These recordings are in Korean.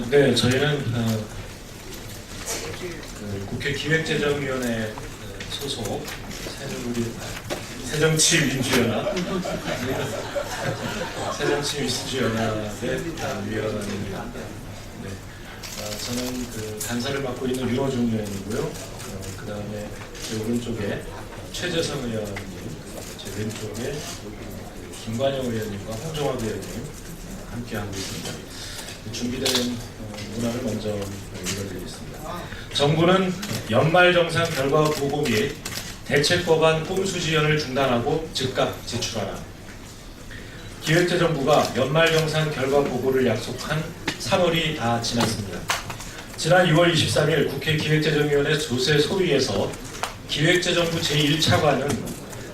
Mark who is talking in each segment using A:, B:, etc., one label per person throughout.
A: 네, 저희는 국회 기획재정위원회 소속 새정치민주연합 새정치민주연합의 위원입니다. 네, 저는 간사를 맡고 있는 윤호중 의원이고요. 그 다음에 제 오른쪽에 최재성 의원님, 제 왼쪽에 김관영 의원님과 홍정학 의원님 함께하고 있습니다. 준비된 문안을 먼저 읽어드리겠습니다. 정부는 연말정산 결과 보고 및 대책법안 꼼수 지연을 중단하고 즉각 제출하라. 기획재정부가 연말정산 결과 보고를 약속한 3월이 다 지났습니다. 지난 6월 23일 국회 기획재정위원회 조세 소위에서 기획재정부 제1차관은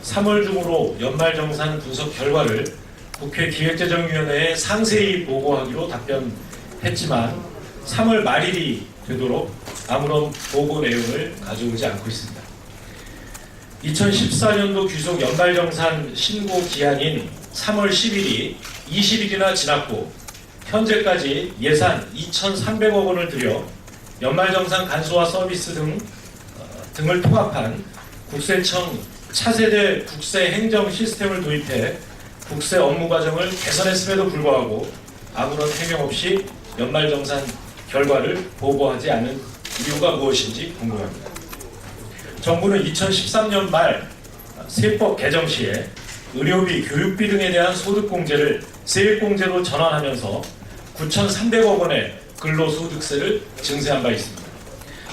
A: 3월 중으로 연말정산 분석 결과를 국회 기획재정위원회에 상세히 보고하기로 답변했지만 3월 말일이 되도록 아무런 보고 내용을 가져오지 않고 있습니다. 2014년도 귀속 연말정산 신고 기한인 3월 10일이 20일이나 지났고 현재까지 예산 2,300억 원을 들여 연말정산 간소화 서비스 등을 통합한 국세청 차세대 국세 행정 시스템을 도입해 국세 업무 과정을 개선했음에도 불구하고 아무런 해명 없이 연말정산 결과를 보고하지 않는 이유가 무엇인지 궁금합니다. 정부는 2013년 말 세법 개정 시에 의료비, 교육비 등에 대한 소득공제를 세액공제로 전환하면서 9,300억 원의 근로소득세를 증세한 바 있습니다.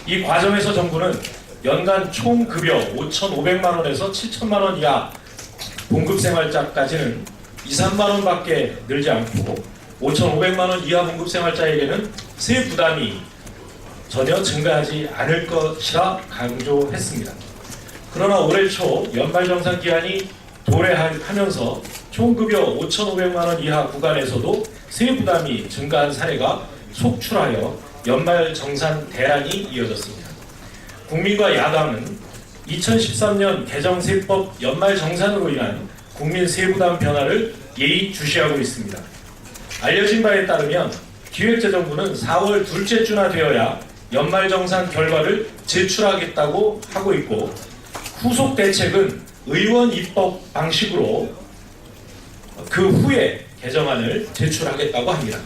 A: 이 과정에서 정부는 연간 총 급여 5,500만 원에서 7,000만 원 이하 봉급생활자까지는 2, 3만 원밖에 늘지 않고 5,500만 원 이하 봉급생활자에게는 세 부담이 전혀 증가하지 않을 것이라 강조했습니다. 그러나 올해 초 연말정산 기한이 도래하면서 총급여 5,500만 원 이하 구간에서도 세 부담이 증가한 사례가 속출하여 연말정산 대란이 이어졌습니다. 국민과 야당은 2013년 개정세법 연말정산으로 인한 국민 세부담 변화를 예의주시하고 있습니다. 알려진 바에 따르면 기획재정부는 4월 둘째 주나 되어야 연말정산 결과를 제출하겠다고 하고 있고 후속 대책은 의원 입법 방식으로 그 후에 개정안을 제출하겠다고 합니다.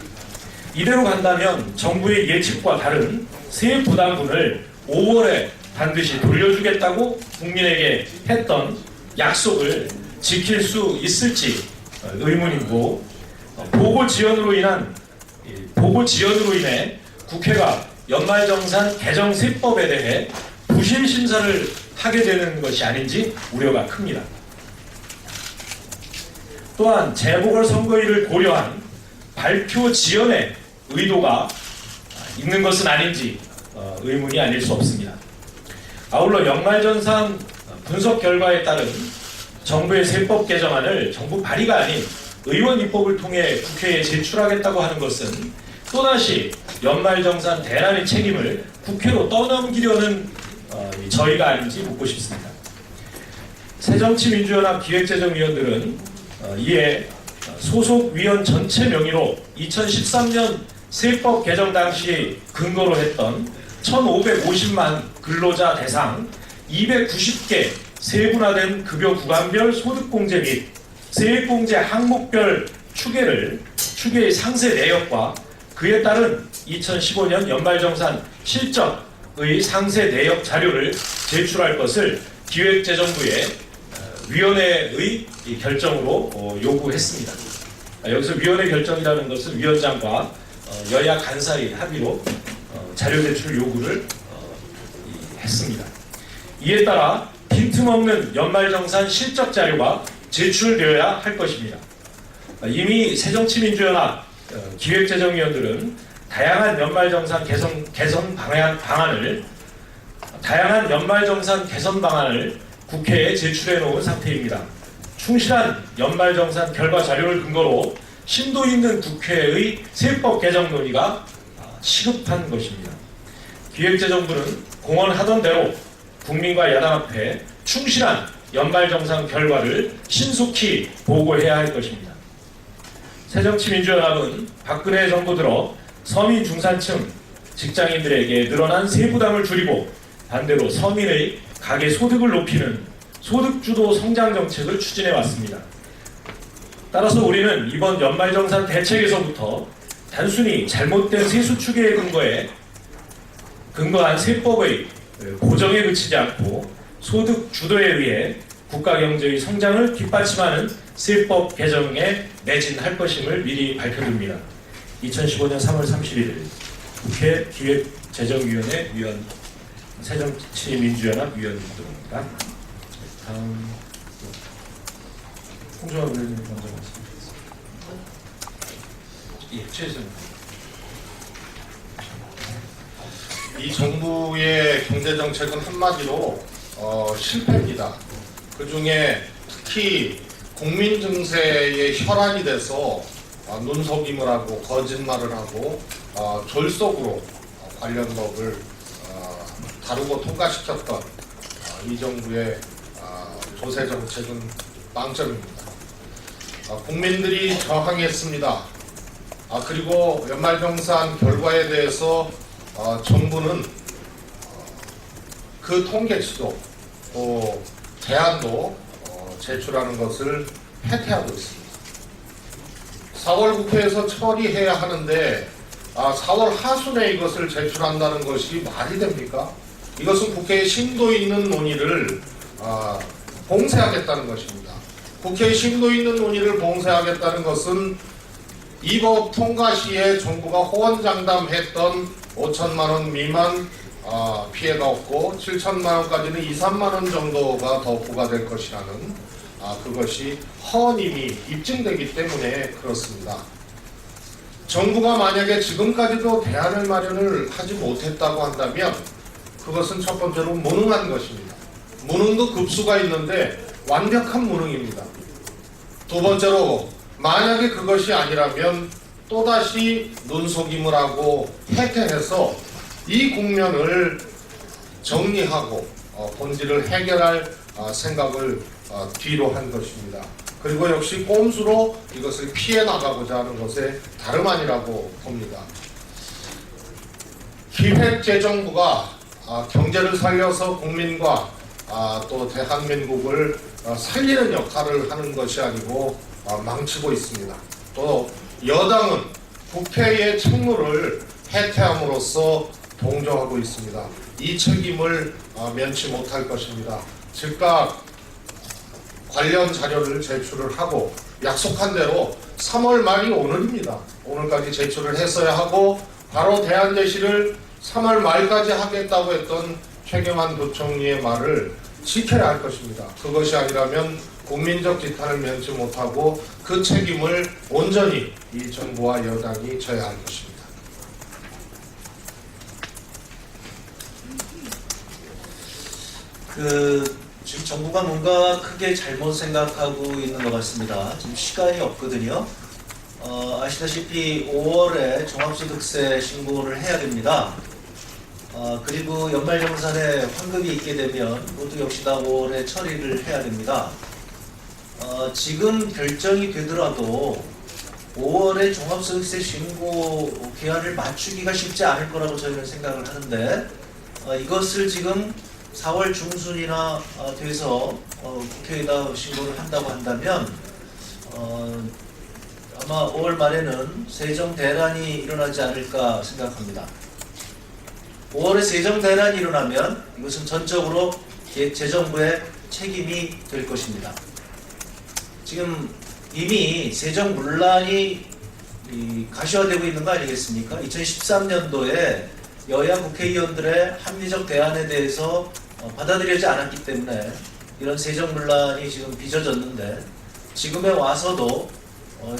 A: 이대로 간다면 정부의 예측과 다른 세 부담분을 5월에 반드시 돌려주겠다고 국민에게 했던 약속을 지킬 수 있을지 의문이고 보고 지연으로 인해 국회가 연말정산 개정 세법에 대해 부실 심사를 하게 되는 것이 아닌지 우려가 큽니다. 또한 재보궐선거일을 고려한 발표 지연의 의도가 있는 것은 아닌지 의문이 아닐 수 없습니다. 아울러 연말정산 분석 결과에 따른 정부의 세법 개정안을 정부 발의가 아닌 의원 입법을 통해 국회에 제출하겠다고 하는 것은 또다시 연말정산 대란의 책임을 국회로 떠넘기려는 저희가 아닌지 묻고 싶습니다. 새정치민주연합 기획재정위원들은 이에 소속 위원 전체 명의로 2013년 세법 개정 당시 근거로 했던 1,550만 근로자 대상 290개 세분화된 급여 구간별 소득공제 및 세액공제 항목별 추계의 상세 내역과 그에 따른 2015년 연말정산 실적의 상세 내역 자료를 제출할 것을 기획재정부의 위원회의 결정으로 요구했습니다. 여기서 위원회 결정이라는 것은 위원장과 여야 간사의 합의로 자료 제출 요구를 했습니다. 이에 따라 빈틈없는 연말정산 실적 자료가 제출되어야 할 것입니다. 이미 새정치민주연합 기획재정위원들은 다양한 연말정산 개선 방안을 국회에 제출해 놓은 상태입니다. 충실한 연말정산 결과 자료를 근거로 심도 있는 국회의 세법 개정 논의가 시급한 것입니다. 기획재정부는 공언하던 대로 국민과 야당 앞에 충실한 연말정산 결과를 신속히 보고해야 할 것입니다. 새정치민주연합은 박근혜 정부 들어 서민 중산층 직장인들에게 늘어난 세부담을 줄이고 반대로 서민의 가계 소득을 높이는 소득주도 성장 정책을 추진해 왔습니다. 따라서 우리는 이번 연말정산 대책에서부터 단순히 잘못된 세수 추계에 근거한 세법의 고정에 그치지 않고 소득 주도에 의해 국가 경제의 성장을 뒷받침하는 세법 개정에 매진할 것임을 미리 밝혀둡니다. 2015년 3월 31일 국회 기획재정위원회 위원 새정치민주연합 위원입니다. 다음 홍정화 의원님 먼저 말씀드리겠습니다. 예, 최선.
B: 이 정부의 경제정책은 한마디로 실패입니다. 그 중에 특히 국민 증세의 혈안이 돼서 눈속임을 하고 거짓말을 하고 졸속으로 관련 법을 다루고 통과시켰던 이 정부의 조세 정책은 빵점입니다. 국민들이 저항했습니다. 그리고 연말정산 결과에 대해서 정부는 그 통계치도 또 대안도 제출하는 것을 해태하고 있습니다. 4월 국회에서 처리해야 하는데 4월 하순에 이것을 제출한다는 것이 말이 됩니까? 이것은 국회의 심도 있는 논의를 봉쇄하겠다는 것입니다. 국회의 심도 있는 논의를 봉쇄하겠다는 것은 이 법 통과 시에 정부가 호언장담했던 5천만 원 미만 피해가 없고 7천만 원까지는 2, 3만 원 정도가 더 부과될 것이라는 그것이 허언임이 입증되기 때문에 그렇습니다. 정부가 만약에 지금까지도 대안을 마련을 하지 못했다고 한다면 그것은 첫 번째로 무능한 것입니다. 무능도 급수가 있는데 완벽한 무능입니다. 두 번째로 만약에 그것이 아니라면 또다시 눈속임을 하고 해태해서 이 국면을 정리하고 본질을 해결할 생각을 뒤로 한 것입니다. 그리고 역시 꼼수로 이것을 피해 나가고자 하는 것에 다름 아니라고 봅니다. 기획재정부가 경제를 살려서 국민과 또 대한민국을 살리는 역할을 하는 것이 아니고 망치고 있습니다. 또 여당은 국회의 책무를 해태함으로써 동조하고 있습니다. 이 책임을 면치 못할 것입니다. 즉각 관련 자료를 제출을 하고 약속한 대로 3월 말이 오늘입니다. 오늘까지 제출을 했어야 하고 바로 대안 제시를 3월 말까지 하겠다고 했던 최경환 부총리의 말을 지켜야 할 것입니다. 그것이 아니라면 국민적 지탄을 면치 못하고 그 책임을 온전히 이 정부와 여당이 져야 할 것입니다.
C: 지금 정부가 뭔가 크게 잘못 생각하고 있는 것 같습니다. 지금 시간이 없거든요. 아시다시피 5월에 종합소득세 신고를 해야 됩니다. 그리고 연말정산에 환급이 있게 되면 모두 역시 다 5월에 처리를 해야 됩니다. 지금 결정이 되더라도 5월에 종합소득세 신고 기한을 맞추기가 쉽지 않을 거라고 저희는 생각을 하는데 이것을 지금 4월 중순이나 돼서 국회에다 신고를 한다고 한다면 아마 5월 말에는 세정 대란이 일어나지 않을까 생각합니다. 5월에 세정 대란이 일어나면 이것은 전적으로 기획재정부의 책임이 될 것입니다. 지금 이미 세정 문란이 가시화되고 있는 거 아니겠습니까? 2013년도에 여야 국회의원들의 합리적 대안에 대해서 받아들여지지 않았기 때문에 이런 세정 문란이 지금 빚어졌는데 지금에 와서도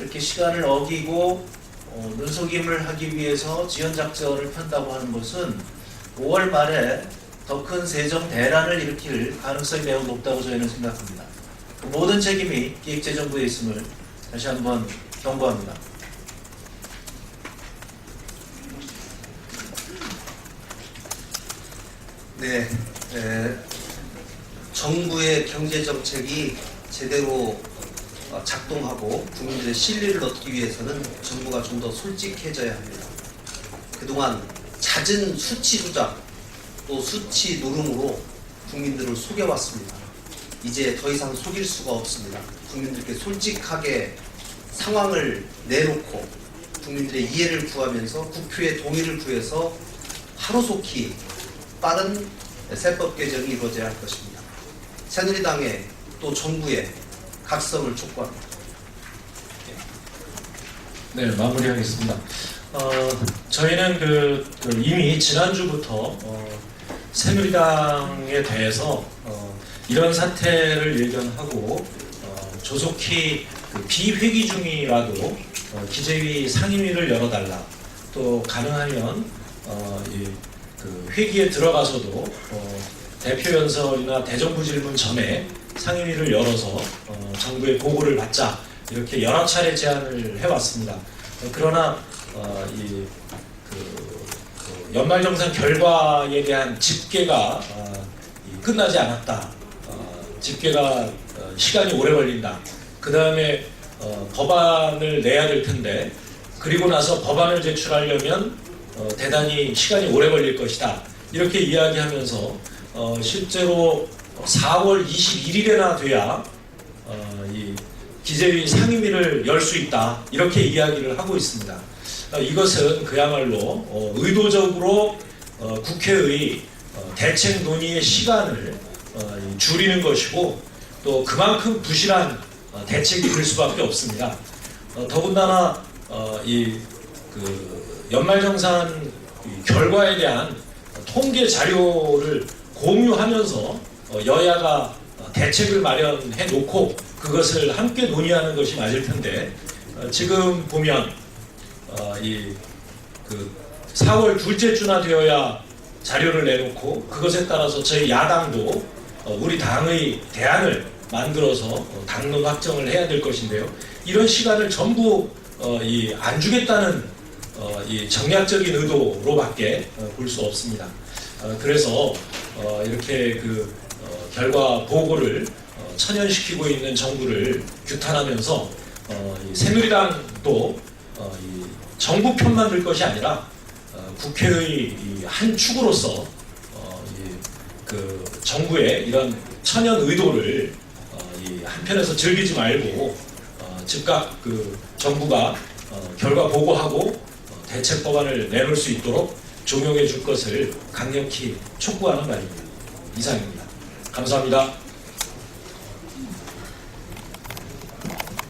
C: 이렇게 시간을 어기고 눈속임을 하기 위해서 지연작전을 편다고 하는 것은 5월 말에 더 큰 세정 대란을 일으킬 가능성이 매우 높다고 저희는 생각합니다. 그 모든 책임이 기획재정부에 있음을 다시 한번 경고합니다.
D: 네, 정부의 경제정책이 제대로 작동하고 국민들의 신뢰를 얻기 위해서는 정부가 좀 더 솔직해져야 합니다. 그동안 잦은 수치 조작 또 수치 노름으로 국민들을 속여왔습니다. 이제 더 이상 속일 수가 없습니다. 국민들께 솔직하게 상황을 내놓고 국민들의 이해를 구하면서 국회의 동의를 구해서 하루속히 빠른 세법 개정이 이루어져야 할 것입니다. 새누리당의 또 정부의 각성을 촉구합니다.
A: 네, 마무리하겠습니다. 저희는 이미 지난주부터 새누리당에 대해서 이런 사태를 예견하고 조속히 비회기 중이라도 기재위 상임위를 열어달라. 또 가능하면 회기에 들어가서도 대표연설이나 대정부 질문 전에 상임위를 열어서 정부의 보고를 받자. 이렇게 여러 차례 제안을 해왔습니다. 그러나 연말정산 결과에 대한 집계가 끝나지 않았다. 집계가 시간이 오래 걸린다. 그 다음에 법안을 내야 될 텐데 그리고 나서 법안을 제출하려면 대단히 시간이 오래 걸릴 것이다. 이렇게 이야기하면서 실제로 4월 21일에나 돼야 이 기재위 상임위를 열 수 있다. 이렇게 이야기를 하고 있습니다. 이것은 그야말로 의도적으로 국회의 대책 논의의 시간을 줄이는 것이고 또 그만큼 부실한 대책이 될 수밖에 없습니다. 더군다나 연말정산 결과에 대한 통계 자료를 공유하면서 여야가 대책을 마련해 놓고 그것을 함께 논의하는 것이 맞을 텐데 지금 보면 4월 둘째 주나 되어야 자료를 내놓고 그것에 따라서 저희 야당도 우리 당의 대안을 만들어서 당론 확정을 해야 될 것인데요. 이런 시간을 전부 안 주겠다는 이 정략적인 의도로밖에 볼 수 없습니다. 그래서 이렇게 결과 보고를 천연시키고 있는 정부를 규탄하면서 새누리당도 정부 편만 들 것이 아니라 국회의 한 축으로서 정부의 이런 천연 의도를 한편에서 즐기지 말고 즉각 정부가 결과 보고하고 대책 법안을 내놓을 수 있도록 종용해 줄 것을 강력히 촉구하는 말입니다. 이상입니다. 감사합니다.